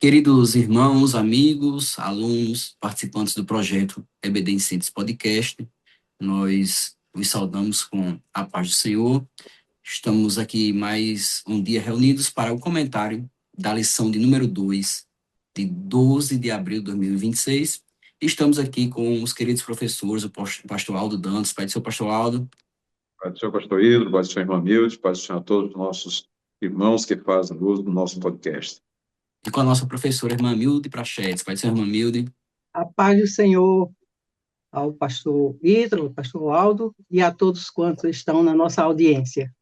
Queridos irmãos, amigos, alunos, participantes do projeto EBD em Síntese Podcast, nós os saudamos com a paz do Senhor. Estamos aqui mais um dia reunidos para o comentário da lição de número 2, de 12 de abril de 2026. Estamos aqui com os queridos professores, o pastor Aldo Dantas. Pai do seu pastor Aldo. Pai do Senhor Pastor Hidro, Pai do Senhor Irmão Milde, Pai do Senhor a todos os nossos irmãos que fazem uso do nosso podcast. E com a nossa professora irmã Milde Prachetes. Pai do seu irmã Milde. A paz do Senhor ao pastor Hidro, ao pastor Aldo e a todos quantos estão na nossa audiência.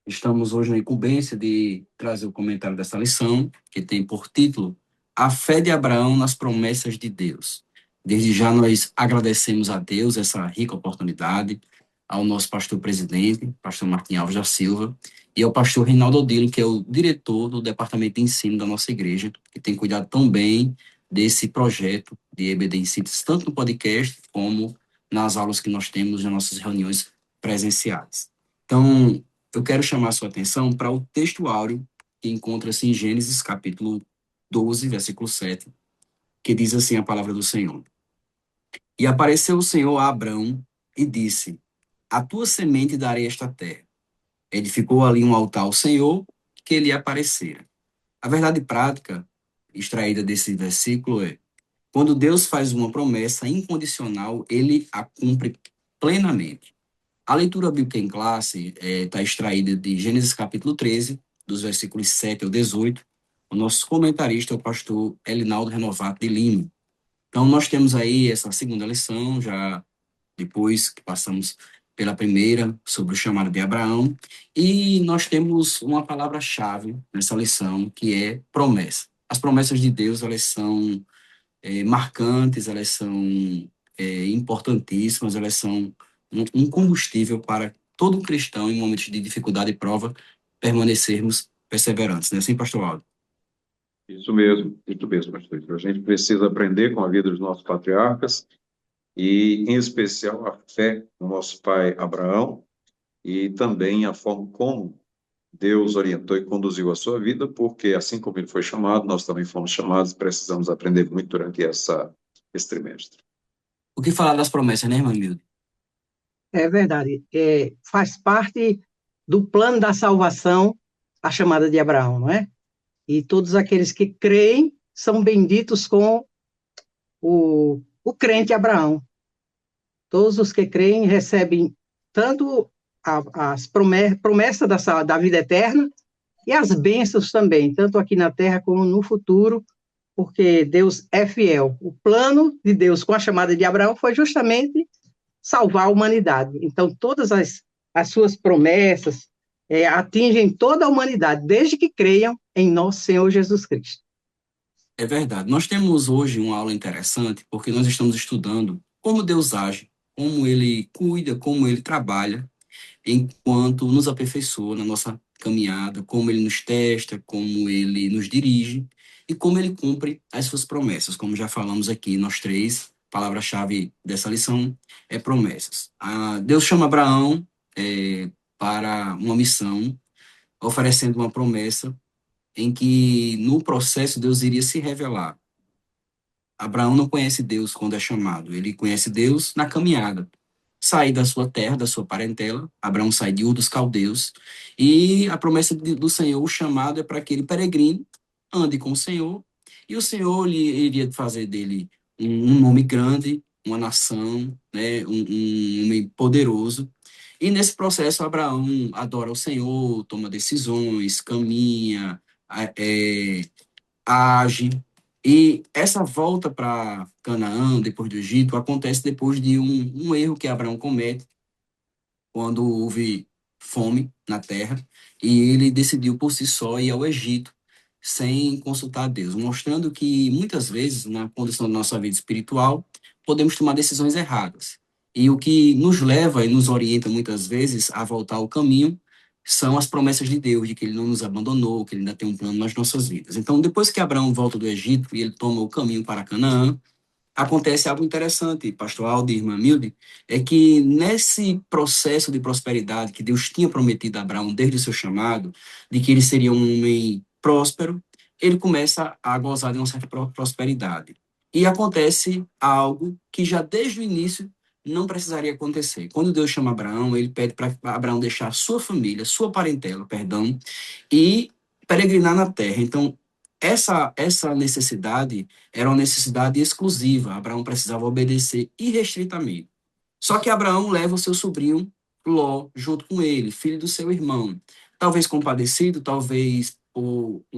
Estamos hoje na incumbência de trazer o comentário dessa lição, que tem por título A Fé de Abraão nas Promessas de Deus. Desde já nós agradecemos a Deus essa rica oportunidade, ao nosso pastor presidente, pastor Martim Alves da Silva, e ao pastor Reinaldo Odilo, que é o diretor do departamento de ensino da nossa igreja, que tem cuidado tão bem desse projeto de EBD em Síntese, tanto no podcast como nas aulas que nós temos nas nossas reuniões presenciais. Então, eu quero chamar a sua atenção para o texto áureo que encontra-se em Gênesis, capítulo 12, versículo 7, que diz assim a palavra do Senhor. E apareceu o Senhor a Abrão e disse, a tua semente darei esta terra. Edificou ali um altar ao Senhor, que lhe aparecera. A verdade prática, extraída desse versículo, é, quando Deus faz uma promessa incondicional, ele a cumpre plenamente. A leitura bíblica em classe está extraída de Gênesis capítulo 13, dos versículos 7 ao 18. O nosso comentarista é o pastor Elinaldo Renovato de Lima. Então, nós temos aí essa segunda lição, já depois que passamos pela primeira, sobre o chamado de Abraão, e nós temos uma palavra-chave nessa lição, que é promessa. As promessas de Deus, elas são marcantes, elas são importantíssimas, elas são um combustível para todo cristão, em momentos de dificuldade e prova, permanecermos perseverantes, não é assim, pastor Aldo? Isso mesmo, pastor Hidro. A gente precisa aprender com a vida dos nossos patriarcas e, em especial, a fé do nosso pai Abraão e também a forma como Deus orientou e conduziu a sua vida, porque, assim como ele foi chamado, nós também fomos chamados e precisamos aprender muito durante esse trimestre. O que falar das promessas, né, irmã Milde? É verdade. Faz parte do plano da salvação a chamada de Abraão, não é? E todos aqueles que creem são benditos com o crente Abraão. Todos os que creem recebem tanto as promessas da vida eterna e as bênçãos também, tanto aqui na terra como no futuro, porque Deus é fiel. O plano de Deus com a chamada de Abraão foi justamente salvar a humanidade. Então, todas as suas promessas atingem toda a humanidade, desde que creiam em nosso Senhor Jesus Cristo. É verdade. Nós temos hoje uma aula interessante, porque nós estamos estudando como Deus age, como Ele cuida, como Ele trabalha, enquanto nos aperfeiçoa na nossa caminhada, como Ele nos testa, como Ele nos dirige e como Ele cumpre as suas promessas. Como já falamos aqui, nós três, a palavra-chave dessa lição é promessas. Deus chama Abraão para uma missão, oferecendo uma promessa em que, no processo, Deus iria se revelar. Abraão não conhece Deus quando é chamado, ele conhece Deus na caminhada. Sair da sua terra, da sua parentela, Abraão sai de Ur dos Caldeus, e a promessa do Senhor, o chamado é para que ele peregrine, ande com o Senhor, e o Senhor iria fazer dele um nome grande, uma nação, né, um homem poderoso. E nesse processo, Abraão adora o Senhor, toma decisões, caminha, age. E essa volta para Canaã, depois do Egito, acontece depois de um erro que Abraão comete, quando houve fome na terra, e ele decidiu por si só ir ao Egito, sem consultar a Deus, mostrando que muitas vezes, na condição da nossa vida espiritual, podemos tomar decisões erradas. E o que nos leva e nos orienta muitas vezes a voltar ao caminho são as promessas de Deus, de que ele não nos abandonou, que ele ainda tem um plano nas nossas vidas. Então, depois que Abraão volta do Egito e ele toma o caminho para Canaã, acontece algo interessante, pastor Aldo e irmã Milde, é que nesse processo de prosperidade que Deus tinha prometido a Abraão desde o seu chamado, de que ele seria um homem próspero, ele começa a gozar de uma certa prosperidade. E acontece algo que já desde o início não precisaria acontecer. Quando Deus chama Abraão, ele pede para Abraão deixar sua família, sua parentela, perdão, e peregrinar na terra. Então, essa necessidade era uma necessidade exclusiva. Abraão precisava obedecer irrestritamente. Só que Abraão leva o seu sobrinho Ló junto com ele, filho do seu irmão. Talvez compadecido, talvez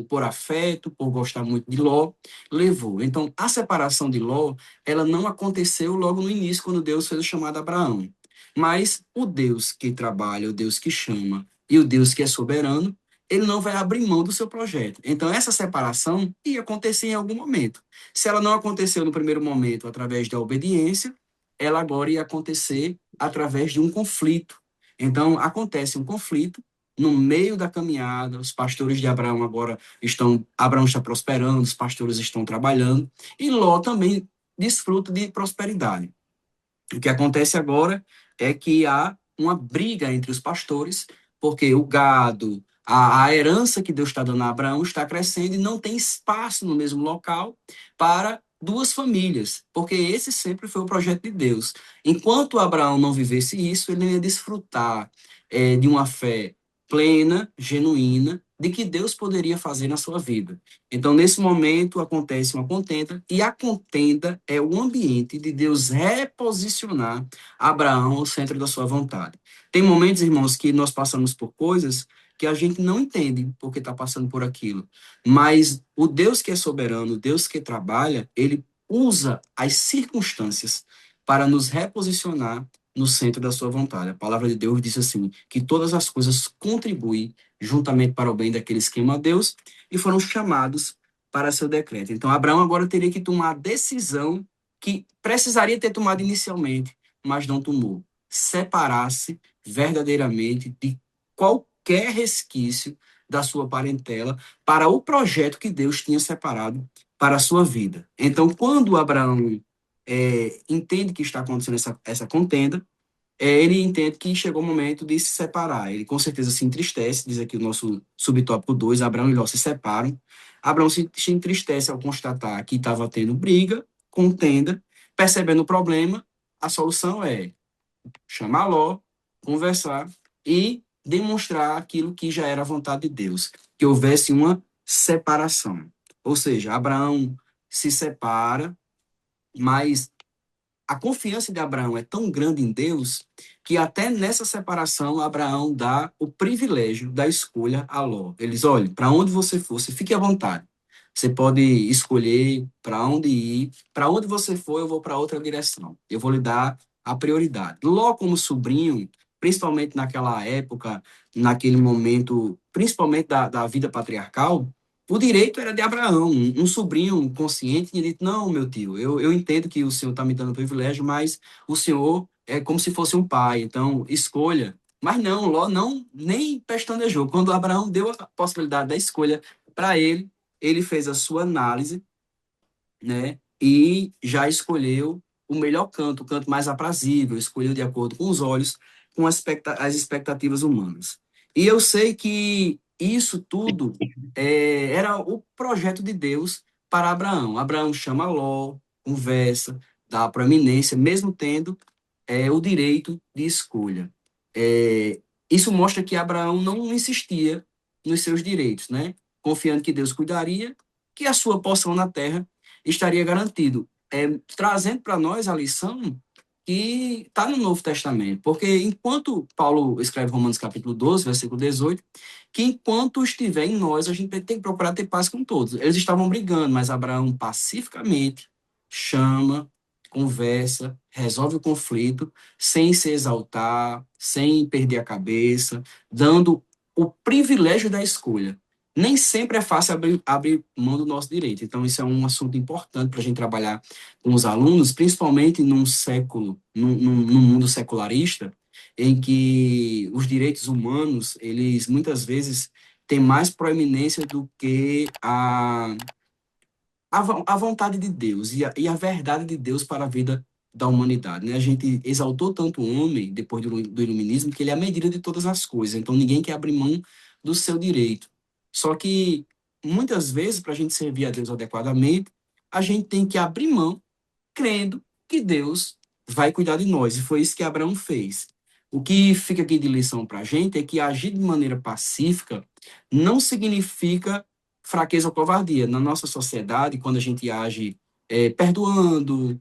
por afeto, por gostar muito de Ló, levou. Então, a separação de Ló, ela não aconteceu logo no início, quando Deus fez o chamado a Abraão. Mas o Deus que trabalha, o Deus que chama e o Deus que é soberano, ele não vai abrir mão do seu projeto. Então, essa separação ia acontecer em algum momento. Se ela não aconteceu no primeiro momento através da obediência, ela agora ia acontecer através de um conflito. Então, acontece um conflito no meio da caminhada, os pastores de Abraão agora Abraão está prosperando, os pastores estão trabalhando, e Ló também desfruta de prosperidade. O que acontece agora é que há uma briga entre os pastores, porque o gado, a herança que Deus está dando a Abraão está crescendo e não tem espaço no mesmo local para duas famílias, porque esse sempre foi o projeto de Deus. Enquanto Abraão não vivesse isso, ele não ia desfrutar de uma fé plena, genuína, de que Deus poderia fazer na sua vida. Então, nesse momento, acontece uma contenda, e a contenda é o ambiente de Deus reposicionar Abraão ao centro da sua vontade. Tem momentos, irmãos, que nós passamos por coisas que a gente não entende porque está passando por aquilo. Mas o Deus que é soberano, o Deus que trabalha, ele usa as circunstâncias para nos reposicionar no centro da sua vontade. A palavra de Deus diz assim, que todas as coisas contribuem juntamente para o bem daqueles que amam a Deus e foram chamados para seu decreto. Então, Abraão agora teria que tomar a decisão que precisaria ter tomado inicialmente, mas não tomou. Separar-se verdadeiramente de qualquer resquício da sua parentela para o projeto que Deus tinha separado para a sua vida. Então, quando Abraão entende que está acontecendo essa contenda, ele entende que chegou o momento de se separar. Ele com certeza se entristece, diz aqui o nosso subtópico 2, Abraão e Ló se separam. Abraão se entristece ao constatar que estava tendo briga, contenda, percebendo o problema, a solução é chamar Ló, conversar e demonstrar aquilo que já era a vontade de Deus, que houvesse uma separação. Ou seja, Abraão se separa, mas a confiança de Abraão é tão grande em Deus que até nessa separação Abraão dá o privilégio da escolha a Ló. Ele diz, olha, para onde você for, você fique à vontade. Você pode escolher para onde ir. Para onde você for, eu vou para outra direção. Eu vou lhe dar a prioridade. Ló, como sobrinho, principalmente naquela época, naquele momento, principalmente da vida patriarcal, o direito era de Abraão. Um sobrinho consciente tinha dito, não, meu tio, eu entendo que o senhor está me dando privilégio, mas o senhor é como se fosse um pai, então escolha. Mas não, Ló não, nem pestanejou. Quando Abraão deu a possibilidade da escolha para ele, ele fez a sua análise, né, e já escolheu o melhor canto, o canto mais aprazível, escolheu de acordo com os olhos, com as expectativas humanas. E eu sei que isso tudo era o projeto de Deus para Abraão. Abraão chama Ló, conversa, dá proeminência, mesmo tendo o direito de escolha. Isso mostra que Abraão não insistia nos seus direitos, né? Confiando que Deus cuidaria, que a sua porção na terra estaria garantido. Trazendo para nós a lição que está no Novo Testamento, porque enquanto Paulo escreve Romanos capítulo 12, versículo 18, que enquanto estiver em nós, a gente tem que procurar ter paz com todos. Eles estavam brigando, mas Abraão pacificamente chama, conversa, resolve o conflito, sem se exaltar, sem perder a cabeça, dando o privilégio da escolha. Nem sempre é fácil abrir mão do nosso direito. Então, isso é um assunto importante para a gente trabalhar com os alunos, principalmente num mundo secularista, em que os direitos humanos, eles muitas vezes têm mais proeminência do que a vontade de Deus e a verdade de Deus para a vida da humanidade, né? A gente exaltou tanto o homem, depois do iluminismo, que ele é a medida de todas as coisas. Então, ninguém quer abrir mão do seu direito. Só que muitas vezes, para a gente servir a Deus adequadamente, a gente tem que abrir mão, crendo que Deus vai cuidar de nós. E foi isso que Abraão fez. O que fica aqui de lição para a gente é que agir de maneira pacífica não significa fraqueza ou covardia. Na nossa sociedade, quando a gente age perdoando,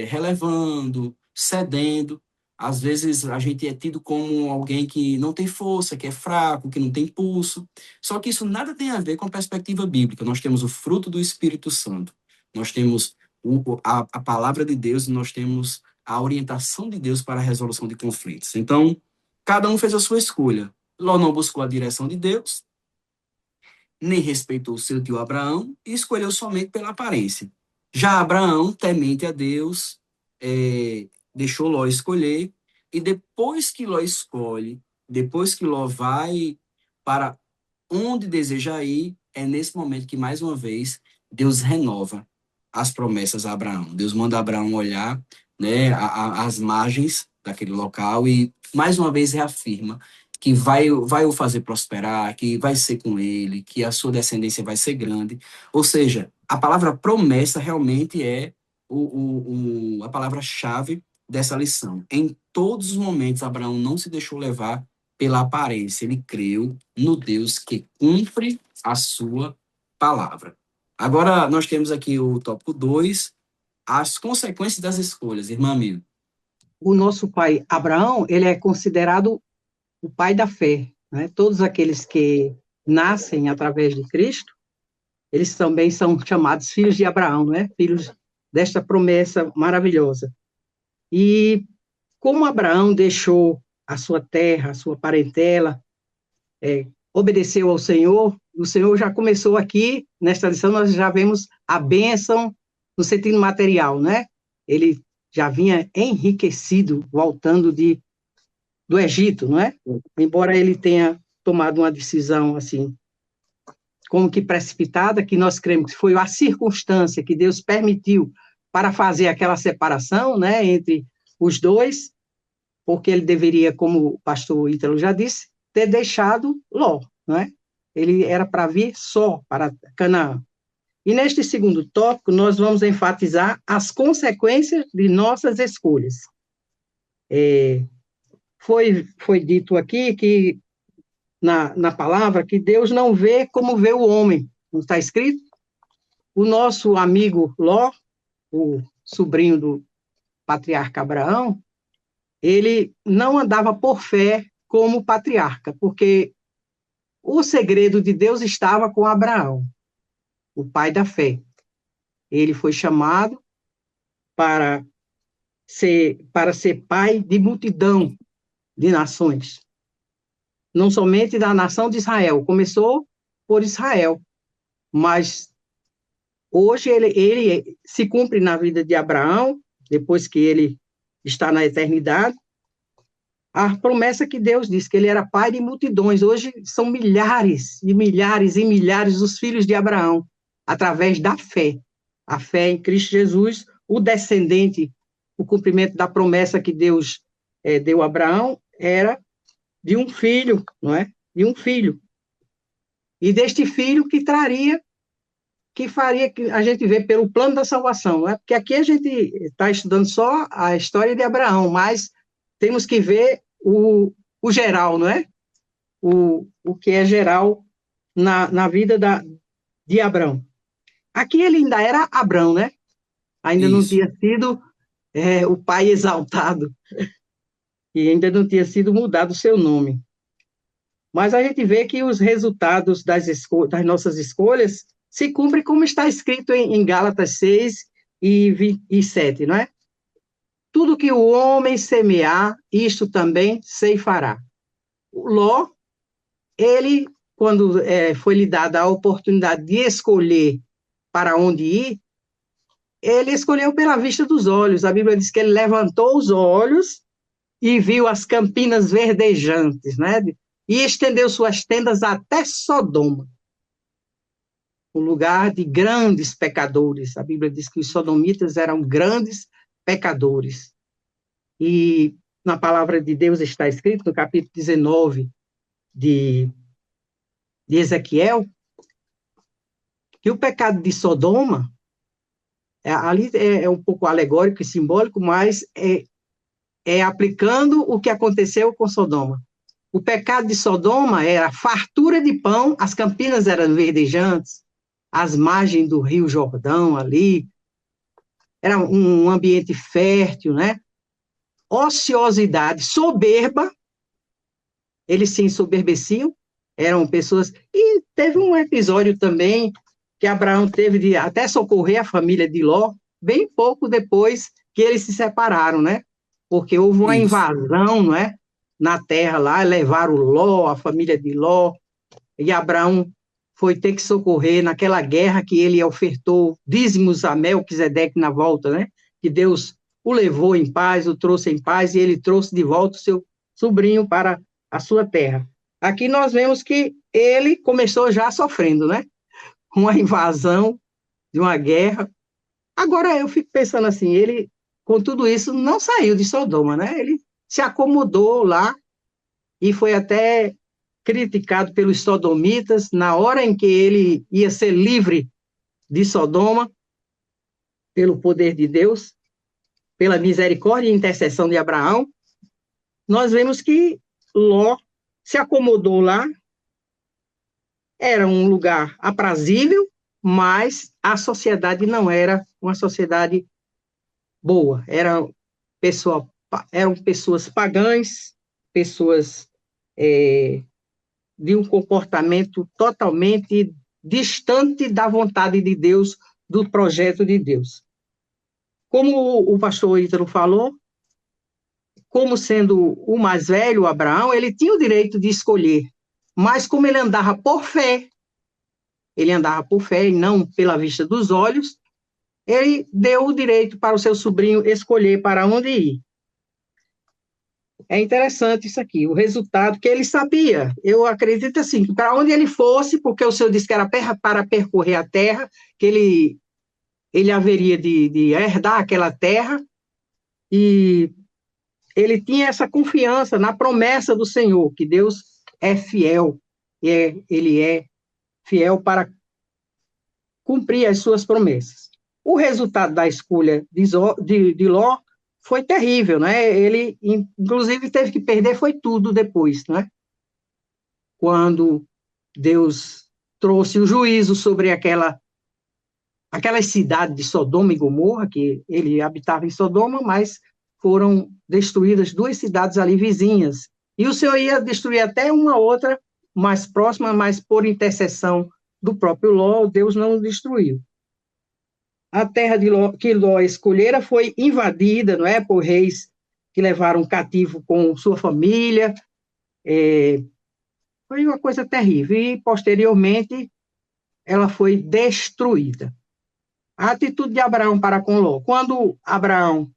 relevando, cedendo, às vezes a gente é tido como alguém que não tem força, que é fraco, que não tem pulso. Só que isso nada tem a ver com a perspectiva bíblica. Nós temos o fruto do Espírito Santo. Nós temos a palavra de Deus e nós temos a orientação de Deus para a resolução de conflitos. Então, cada um fez a sua escolha. Ló não buscou a direção de Deus, nem respeitou seu tio Abraão e escolheu somente pela aparência. Já Abraão, temente a Deus, deixou Ló escolher, e depois que Ló escolhe, depois que Ló vai para onde deseja ir, é nesse momento que, mais uma vez, Deus renova as promessas a Abraão. Deus manda Abraão olhar, né, as margens daquele local e, mais uma vez, reafirma que vai o fazer prosperar, que vai ser com ele, que a sua descendência vai ser grande. Ou seja, a palavra promessa realmente é a palavra-chave dessa lição. Em todos os momentos, Abraão não se deixou levar pela aparência, ele creu no Deus que cumpre a sua palavra. Agora, nós temos aqui o tópico 2, as consequências das escolhas, irmã Mil. O nosso pai Abraão, ele é considerado o pai da fé, né? Todos aqueles que nascem através de Cristo, eles também são chamados filhos de Abraão, né? Filhos desta promessa maravilhosa. E como Abraão deixou a sua terra, a sua parentela, obedeceu ao Senhor, o Senhor já começou aqui, nesta lição, nós já vemos a bênção no sentido material, né? Ele já vinha enriquecido, voltando do Egito, não é? Embora ele tenha tomado uma decisão, assim, como que precipitada, que nós cremos que foi a circunstância que Deus permitiu para fazer aquela separação, né, entre os dois, porque ele deveria, como o pastor Ítalo já disse, ter deixado Ló, não é? Ele era para vir só para Canaã. E neste segundo tópico, nós vamos enfatizar as consequências de nossas escolhas. Foi dito aqui que, na palavra, que Deus não vê como vê o homem, não está escrito? O nosso amigo Ló, o sobrinho do patriarca Abraão, ele não andava por fé como patriarca, porque o segredo de Deus estava com Abraão, o pai da fé. Ele foi chamado para ser pai de multidão de nações, não somente da nação de Israel. Começou por Israel, mas hoje ele se cumpre na vida de Abraão, depois que ele está na eternidade, a promessa que Deus disse, que ele era pai de multidões. Hoje são milhares e milhares e milhares os filhos de Abraão, através da fé. A fé em Cristo Jesus, o descendente, o cumprimento da promessa que Deus deu a Abraão, era de um filho, não é? De um filho. E deste filho que faria que a gente vê pelo plano da salvação, não é? Porque aqui a gente está estudando só a história de Abraão, mas temos que ver o geral, não é? O que é geral na vida de Abraão. Aqui ele ainda era Abrão, né? Ainda Isso. não tinha sido o pai exaltado, e ainda não tinha sido mudado o seu nome. Mas a gente vê que os resultados das nossas escolhas se cumprem como está escrito em Gálatas 6 e 7, não é? Tudo que o homem semear, isto também ceifará. O Ló, ele, quando foi lhe dada a oportunidade de escolher para onde ir, ele escolheu pela vista dos olhos. A Bíblia diz que ele levantou os olhos e viu as campinas verdejantes, né? E estendeu suas tendas até Sodoma, um lugar de grandes pecadores. A Bíblia diz que os sodomitas eram grandes pecadores. E na palavra de Deus está escrito, no capítulo 19 de Ezequiel, que o pecado de Sodoma, ali é um pouco alegórico e simbólico, mas é aplicando o que aconteceu com Sodoma. O pecado de Sodoma era fartura de pão, as campinas eram verdejantes, as margens do Rio Jordão ali, era um ambiente fértil, né? Ociosidade, soberba, eles se ensoberbeciam, eram pessoas... E teve um episódio também que Abraão teve de até socorrer a família de Ló, bem pouco depois que eles se separaram, né? Porque houve uma Isso. invasão, não é? Na terra lá, levaram Ló, a família de Ló, e Abraão foi ter que socorrer naquela guerra que ele ofertou dízimos a Melquisedeque na volta, né? Que Deus o levou em paz, o trouxe em paz, e ele trouxe de volta o seu sobrinho para a sua terra. Aqui nós vemos que ele começou já sofrendo, né? Uma invasão de uma guerra. Agora eu fico pensando assim, ele, com tudo isso, não saiu de Sodoma, né? Ele se acomodou lá e foi até criticado pelos sodomitas na hora em que ele ia ser livre de Sodoma, pelo poder de Deus, pela misericórdia e intercessão de Abraão. Nós vemos que Ló se acomodou lá, era um lugar aprazível, mas a sociedade não era uma sociedade boa, eram pessoas pagãs, pessoas de um comportamento totalmente distante da vontade de Deus, do projeto de Deus. Como o pastor Ítalo falou, como sendo o mais velho, Abraão, ele tinha o direito de escolher, mas como ele andava por fé e não pela vista dos olhos, ele deu o direito para o seu sobrinho escolher para onde ir. É interessante isso aqui, o resultado que ele sabia. Eu acredito assim, que para onde ele fosse, porque o Senhor disse que era para percorrer a terra, que ele haveria de herdar aquela terra, e ele tinha essa confiança na promessa do Senhor, que Deus é fiel, e ele é fiel para cumprir as suas promessas. O resultado da escolha de Ló foi terrível, né? Ele, inclusive, teve que perder foi tudo depois, né? Quando Deus trouxe o juízo sobre aquela cidade de Sodoma e Gomorra, que ele habitava em Sodoma, mas foram destruídas 2 cidades ali vizinhas. E o Senhor ia destruir até uma outra mais próxima, mas por intercessão do próprio Ló, Deus não destruiu. A terra que Ló escolhera foi invadida, não é, por reis que levaram cativo com sua família. Foi uma coisa terrível. E, posteriormente, ela foi destruída. A atitude de Abraão para com Ló. Quando Abraão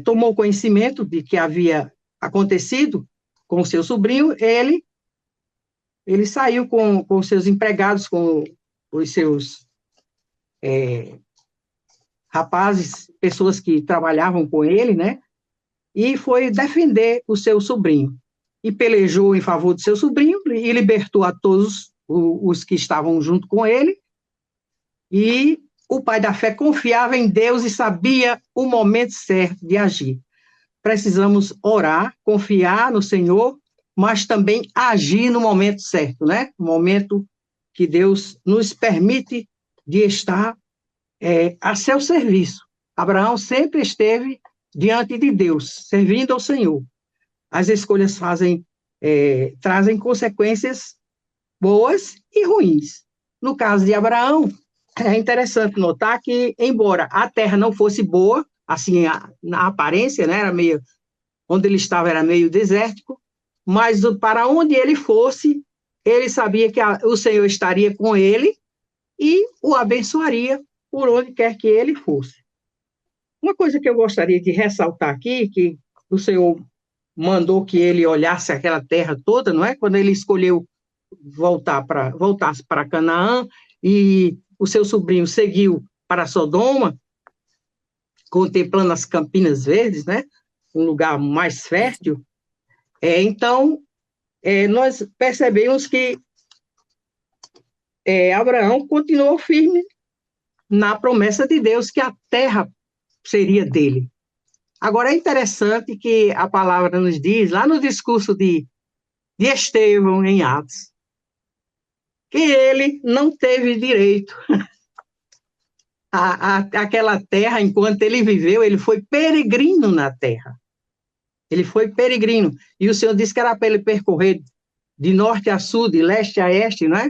tomou conhecimento de que havia acontecido com o seu sobrinho, ele saiu com seus empregados, com os seus rapazes, pessoas que trabalhavam com ele, né? E foi defender o seu sobrinho. E pelejou em favor do seu sobrinho e libertou a todos os que estavam junto com ele. E o pai da fé confiava em Deus e sabia o momento certo de agir. Precisamos orar, confiar no Senhor, mas também agir no momento certo, né? No momento que Deus nos permite de estar a seu serviço. Abraão sempre esteve diante de Deus, servindo ao Senhor. As escolhas trazem consequências boas e ruins. No caso de Abraão, é interessante notar que, embora a terra não fosse boa, assim, na aparência, né, onde ele estava era meio desértico, mas para onde ele fosse, ele sabia que o Senhor estaria com ele e o abençoaria por onde quer que ele fosse. Uma coisa que eu gostaria de ressaltar aqui, que o Senhor mandou que ele olhasse aquela terra toda, não é? Quando ele escolheu voltasse para Canaã e o seu sobrinho seguiu para Sodoma, contemplando as Campinas Verdes, né? Um lugar mais fértil. Então, nós percebemos que Abraão continuou firme na promessa de Deus que a terra seria dele. Agora, é interessante que a palavra nos diz, lá no discurso de Estevão, em Atos, que ele não teve direito àquela terra enquanto ele viveu, ele foi peregrino na terra. Ele foi peregrino. E o Senhor disse que era para ele percorrer de norte a sul, de leste a oeste, não é?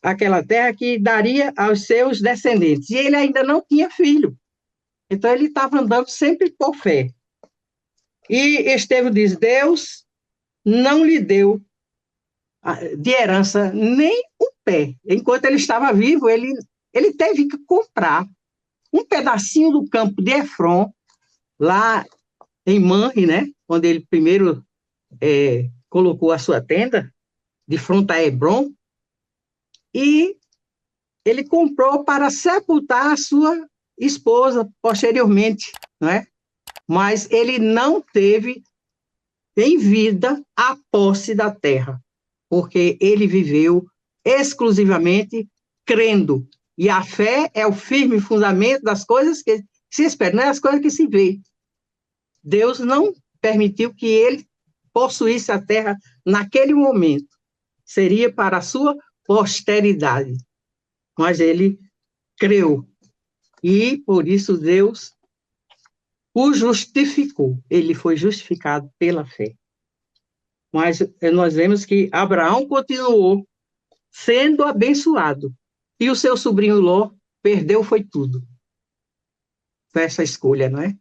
Aquela terra que daria aos seus descendentes. E ele ainda não tinha filho. Então, ele estava andando sempre por fé. E Estevão diz, Deus não lhe deu de herança nem o pé. Enquanto ele estava vivo, ele teve que comprar um pedacinho do campo de Efron, lá em Manre, né? Onde ele primeiro colocou a sua tenda, de frente a Hebron, e ele comprou para sepultar a sua esposa posteriormente, não é? Mas ele não teve em vida a posse da terra, porque ele viveu exclusivamente crendo. E a fé é o firme fundamento das coisas que se esperam, não é as coisas que se vê. Deus não permitiu que ele possuísse a terra naquele momento. Seria para a sua posteridade. Mas ele creu. E, por isso, Deus o justificou. Ele foi justificado pela fé. Mas nós vemos que Abraão continuou sendo abençoado. E o seu sobrinho Ló perdeu foi tudo. Foi essa escolha, não é?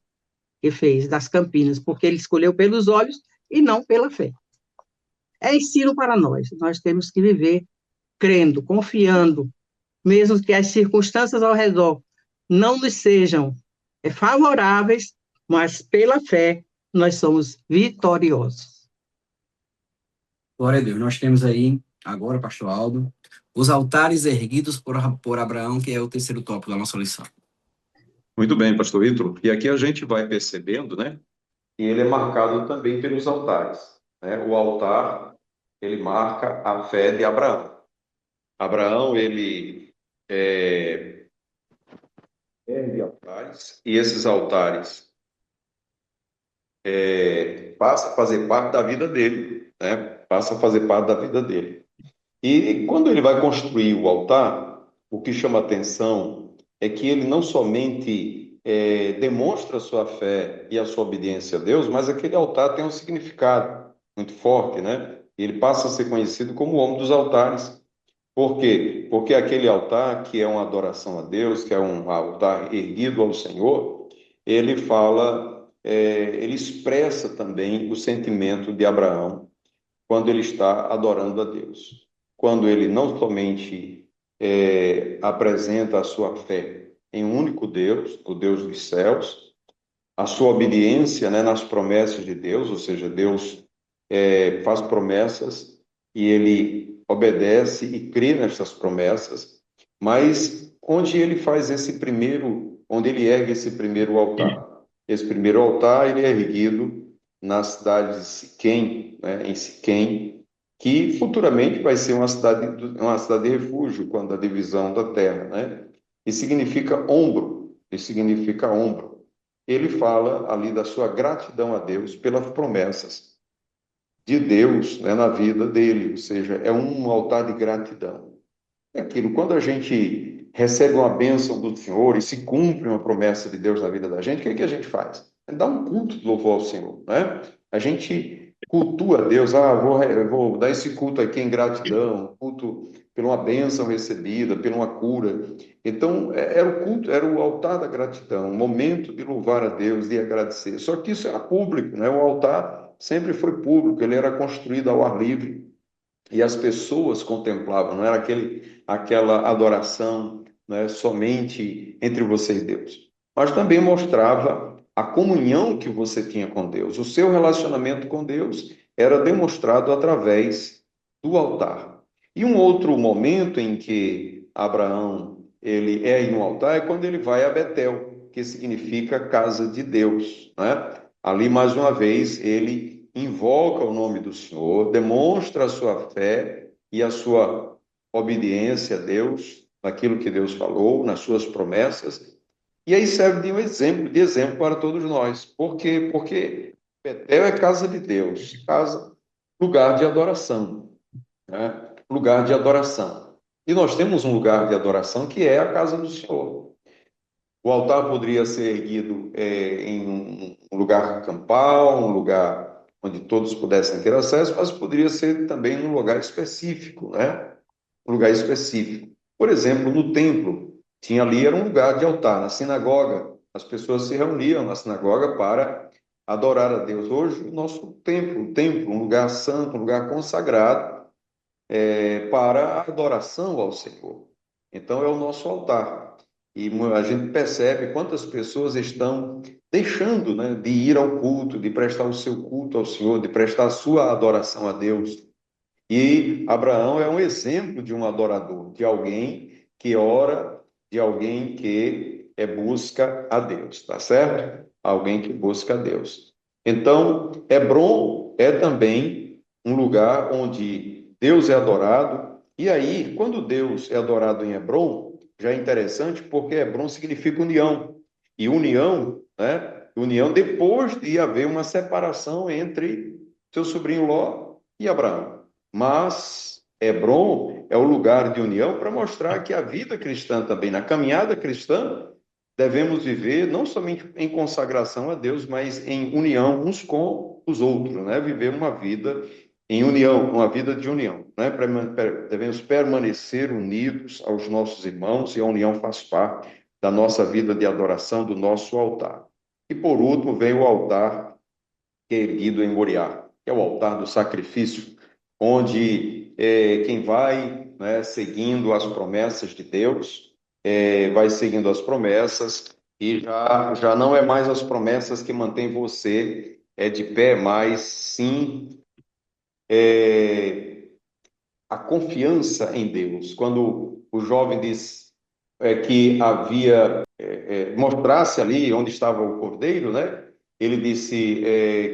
Que fez das Campinas, porque ele escolheu pelos olhos e não pela fé. É ensino para nós. Nós temos que viver crendo, confiando, mesmo que as circunstâncias ao redor não nos sejam favoráveis, mas pela fé nós somos vitoriosos. Glória a Deus. Nós temos aí, agora, pastor Aldo, os altares erguidos por Abraão, que é o terceiro tópico da nossa lição. Muito bem, pastor Ítalo. E aqui a gente vai percebendo, né, que ele é marcado também pelos altares, né? O altar, ele marca a fé de Abraão. Abraão, ele ergue altares, e esses altares passam a fazer parte da vida dele, né? Passa a fazer parte da vida dele. E quando ele vai construir o altar, o que chama atenção é que ele não somente demonstra a sua fé e a sua obediência a Deus, mas aquele altar tem um significado muito forte, né? Ele passa a ser conhecido como o homem dos altares. Por quê? Porque aquele altar, que é uma adoração a Deus, que é um altar erguido ao Senhor, ele fala, ele expressa também o sentimento de Abraão quando ele está adorando a Deus. Quando ele não somente apresenta a sua fé em um único Deus, o Deus dos céus, a sua obediência, né, nas promessas de Deus, ou seja, Deus faz promessas e ele obedece e crê nessas promessas, mas onde ele faz onde ele ergue esse primeiro altar. Esse primeiro altar, ele é erguido na cidade de Siquém, né, em Siquém, que futuramente vai ser uma cidade de refúgio quando a divisão da terra, né? E significa ombro, Ele fala ali da sua gratidão a Deus pelas promessas de Deus, né, na vida dele, ou seja, é um altar de gratidão. É aquilo, quando a gente recebe uma bênção do Senhor e se cumpre uma promessa de Deus na vida da gente, o que a gente faz? É dar um culto de louvor ao Senhor, né? A gente cultua a Deus, vou dar esse culto aqui em gratidão, culto por uma bênção recebida, por uma cura. Então, era o culto, era o altar da gratidão, um momento de louvar a Deus, de agradecer. Só que isso era público, né? O altar sempre foi público, ele era construído ao ar livre. E as pessoas contemplavam, não era aquela adoração, né, somente entre você e Deus. Mas também mostrava a comunhão que você tinha com Deus. O seu relacionamento com Deus era demonstrado através do altar. E um outro momento em que Abraão ele é no altar é quando ele vai a Betel, que significa casa de Deus, né? Ali, mais uma vez, ele invoca o nome do Senhor, demonstra a sua fé e a sua obediência a Deus, naquilo que Deus falou, nas suas promessas. E aí serve de exemplo para todos nós. Por quê? Porque Betel é casa de Deus, casa, lugar de adoração, né? Lugar de adoração. E nós temos um lugar de adoração que é a casa do Senhor. O altar poderia ser erguido em um lugar campal, um lugar onde todos pudessem ter acesso, mas poderia ser também num lugar específico, né? Um lugar específico. Por exemplo, no templo, tinha ali, era um lugar de altar. Na sinagoga, as pessoas se reuniam na sinagoga para adorar a Deus. Hoje, o nosso templo, um lugar santo, um lugar consagrado para a adoração ao Senhor. Então, é o nosso altar. E a gente percebe quantas pessoas estão deixando, né, de ir ao culto, de prestar o seu culto ao Senhor, de prestar a sua adoração a Deus. E Abraão é um exemplo de um adorador, de alguém que ora, de alguém que busca a Deus, tá certo? Alguém que busca a Deus. Então, Hebrom é também um lugar onde Deus é adorado. E aí, quando Deus é adorado em Hebrom, já é interessante porque Hebrom significa união. E união, né? União depois de haver uma separação entre seu sobrinho Ló e Abraão. Mas Hebrom é o lugar de união para mostrar que a vida cristã também, na caminhada cristã, devemos viver não somente em consagração a Deus, mas em união uns com os outros, né? Viver uma vida em união, uma vida de união, né? Devemos permanecer unidos aos nossos irmãos e a união faz parte da nossa vida de adoração, do nosso altar. E por último vem o altar que é erguido em Moriá, que é o altar do sacrifício, onde quem vai, né, seguindo as promessas de Deus, vai seguindo as promessas e já não é mais as promessas que mantém você de pé, mas sim a confiança em Deus. Quando o jovem diz que havia, mostrasse ali onde estava o cordeiro, né? Ele disse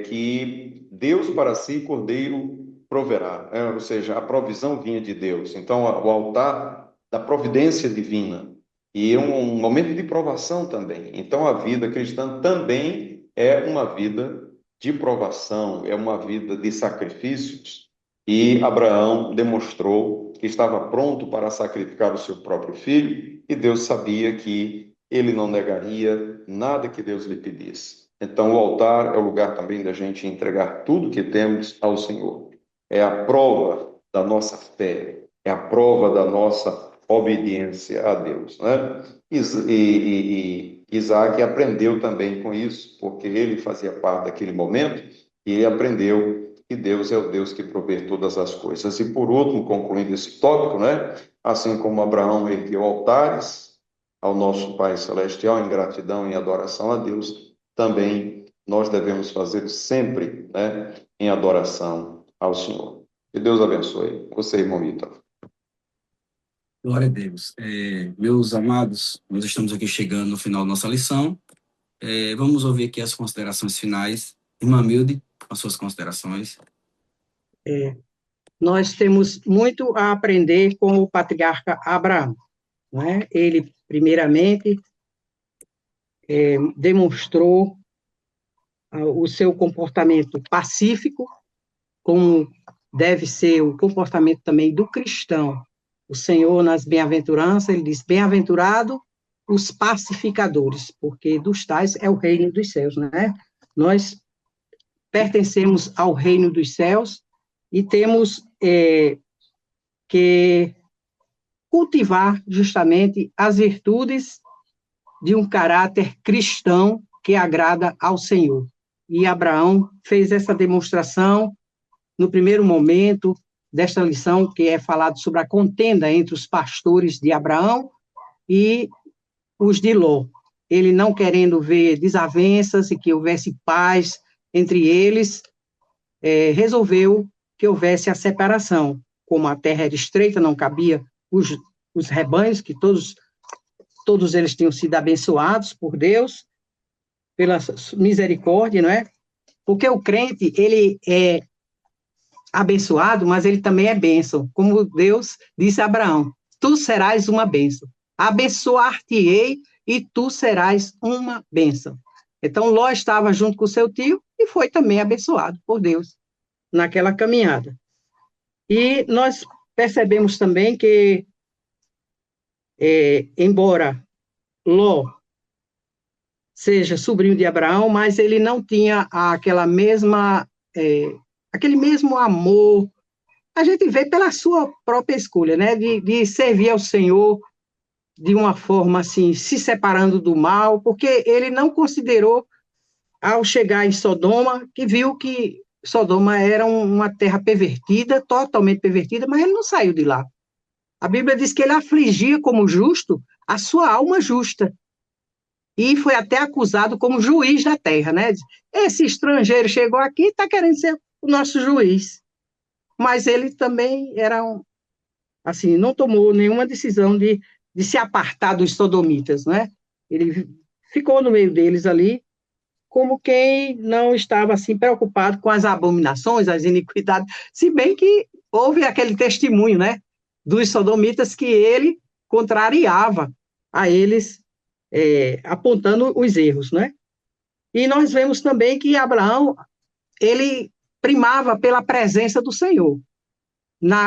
que Deus para si, cordeiro proverá, né? Ou seja, a provisão vinha de Deus. Então, o altar da providência divina. E um momento de provação também. Então, a vida cristã também é uma vida de provação, é uma vida de sacrifícios. E Abraão demonstrou que estava pronto para sacrificar o seu próprio filho, e Deus sabia que ele não negaria nada que Deus lhe pedisse. Então, o altar é o lugar também da gente entregar tudo que temos ao Senhor. É a prova da nossa fé, é a prova da nossa obediência a Deus, né? E Isaac aprendeu também com isso, porque ele fazia parte daquele momento e ele aprendeu que Deus é o Deus que provê todas as coisas. E por último, concluindo esse tópico, né? Assim como Abraão ergueu altares ao nosso Pai Celestial em gratidão e adoração a Deus, também nós devemos fazer sempre, né, em adoração ao Senhor. Que Deus abençoe. Você, irmão Vitor. Glória a Deus. Meus amados, nós estamos aqui chegando no final da nossa lição. Vamos ouvir aqui as considerações finais. Irmã Milde, as suas considerações. Nós temos muito a aprender com o patriarca Abraão, né? Ele, primeiramente, demonstrou o seu comportamento pacífico, como deve ser o comportamento também do cristão. O Senhor, nas bem-aventuranças, ele diz, bem-aventurado os pacificadores, porque dos tais é o reino dos céus, né? Nós pertencemos ao reino dos céus e temos que cultivar justamente as virtudes de um caráter cristão que agrada ao Senhor. E Abraão fez essa demonstração no primeiro momento desta lição, que é falado sobre a contenda entre os pastores de Abraão e os de Ló. Ele não querendo ver desavenças e que houvesse paz entre eles, resolveu que houvesse a separação. Como a terra era estreita, não cabia os rebanhos, que todos eles tinham sido abençoados por Deus, pela misericórdia, não é? Porque o crente, ele abençoado, mas ele também é bênção, como Deus disse a Abraão, tu serás uma bênção, abençoar-te-ei e tu serás uma bênção. Então, Ló estava junto com seu tio e foi também abençoado por Deus naquela caminhada. E nós percebemos também que, embora Ló seja sobrinho de Abraão, mas ele não tinha aquele mesmo amor. A gente vê pela sua própria escolha, né, de servir ao Senhor de uma forma assim, se separando do mal, porque ele não considerou, ao chegar em Sodoma, que viu que Sodoma era uma terra pervertida, totalmente pervertida, mas ele não saiu de lá. A Bíblia diz que ele afligia como justo a sua alma justa. E foi até acusado como juiz da terra, né? Esse estrangeiro chegou aqui e está querendo ser o nosso juiz. Mas ele também era assim, não tomou nenhuma decisão de se apartar dos sodomitas, né? Ele ficou no meio deles ali, como quem não estava assim preocupado com as abominações, as iniquidades, se bem que houve aquele testemunho, né, dos sodomitas que ele contrariava a eles, apontando os erros, né? E nós vemos também que Abraão, ele primava pela presença do Senhor.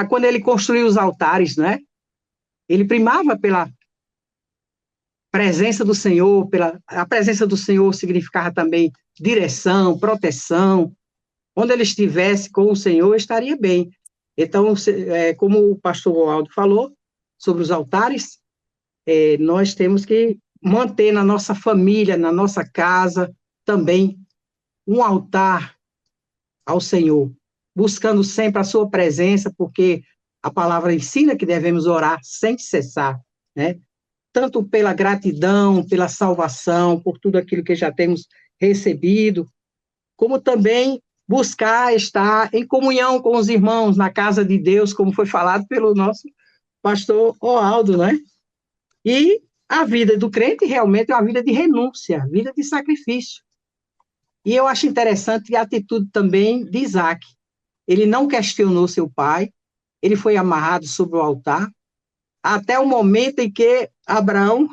Quando ele construiu os altares, né? Ele primava pela presença do Senhor, a presença do Senhor significava também direção, proteção. Onde ele estivesse com o Senhor, estaria bem. Então, como o pastor Aldo falou sobre os altares, nós temos que manter na nossa família, na nossa casa, também um altar ao Senhor, buscando sempre a sua presença, porque a palavra ensina que devemos orar sem cessar, né? Tanto pela gratidão, pela salvação, por tudo aquilo que já temos recebido, como também buscar estar em comunhão com os irmãos na casa de Deus, como foi falado pelo nosso pastor Oaldo, né? E a vida do crente realmente é uma vida de renúncia, vida de sacrifício. E eu acho interessante a atitude também de Isaac. Ele não questionou seu pai, ele foi amarrado sobre o altar, até o momento em que Abraão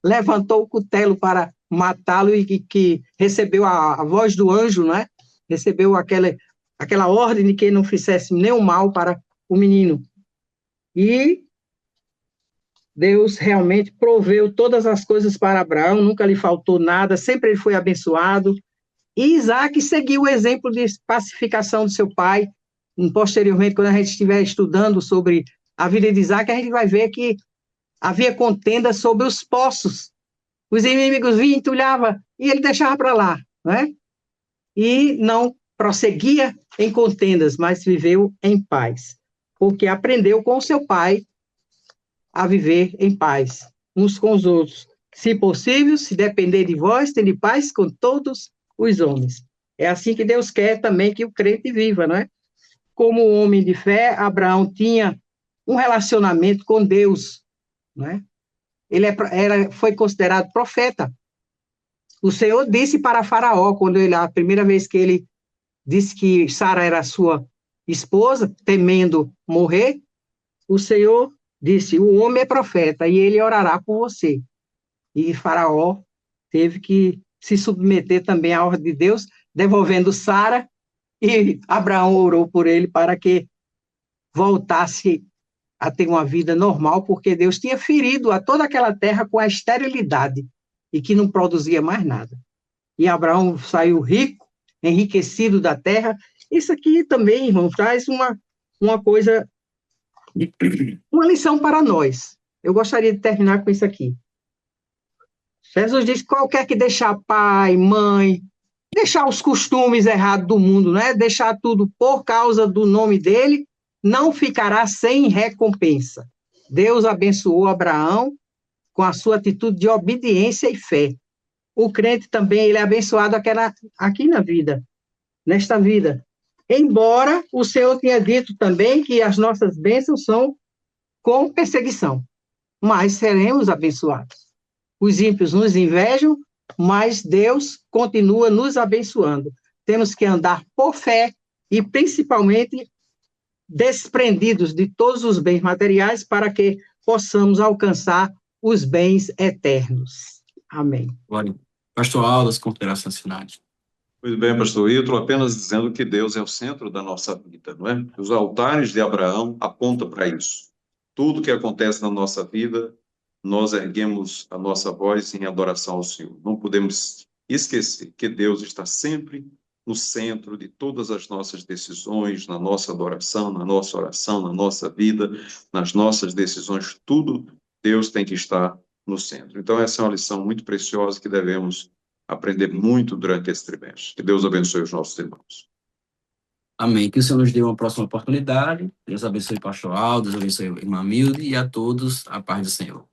levantou o cutelo para matá-lo e que recebeu a voz do anjo, né? Recebeu aquela ordem de que não fizesse nenhum mal para o menino. E Deus realmente proveu todas as coisas para Abraão, nunca lhe faltou nada, sempre ele foi abençoado. E Isaac seguiu o exemplo de pacificação do seu pai. Posteriormente, quando a gente estiver estudando sobre a vida de Isaac, a gente vai ver que havia contenda sobre os poços. Os inimigos vinham, entulhavam, e ele deixava para lá, né? E não prosseguia em contendas, mas viveu em paz, porque aprendeu com seu pai a viver em paz, uns com os outros. Se possível, se depender de vós, tende paz com todos os homens. É assim que Deus quer também que o crente viva, não é? Como homem de fé, Abraão tinha um relacionamento com Deus, não é? Ele foi considerado profeta. O Senhor disse para Faraó, a primeira vez que ele disse que Sara era sua esposa, temendo morrer, o Senhor disse, o homem é profeta e ele orará por você. E Faraó teve que se submeter também à ordem de Deus, devolvendo Sara, e Abraão orou por ele para que voltasse a ter uma vida normal, porque Deus tinha ferido a toda aquela terra com a esterilidade e que não produzia mais nada. E Abraão saiu rico, enriquecido da terra. Isso aqui também, irmão, traz uma coisa, uma lição para nós. Eu gostaria de terminar com isso aqui. Jesus diz que qualquer que deixar pai, mãe, deixar os costumes errados do mundo, né? Deixar tudo por causa do nome dele, não ficará sem recompensa. Deus abençoou Abraão com a sua atitude de obediência e fé. O crente também, ele é abençoado aqui na vida, nesta vida. Embora o Senhor tenha dito também que as nossas bênçãos são com perseguição, mas seremos abençoados. Os ímpios nos invejam, mas Deus continua nos abençoando. Temos que andar por fé e principalmente desprendidos de todos os bens materiais para que possamos alcançar os bens eternos. Amém. Glória. Pastor Aldo, as considerações finais. Muito bem, pastor Ítalo, apenas dizendo que Deus é o centro da nossa vida, não é? Os altares de Abraão apontam para isso. Tudo que acontece na nossa vida, nós erguemos a nossa voz em adoração ao Senhor. Não podemos esquecer que Deus está sempre no centro de todas as nossas decisões, na nossa adoração, na nossa oração, na nossa vida, nas nossas decisões, tudo Deus tem que estar no centro. Então, essa é uma lição muito preciosa que devemos aprender muito durante esse trimestre. Que Deus abençoe os nossos irmãos. Amém. Que o Senhor nos dê uma próxima oportunidade. Deus abençoe o pastor Aldo, Deus abençoe a irmã Milde e a todos a paz do Senhor.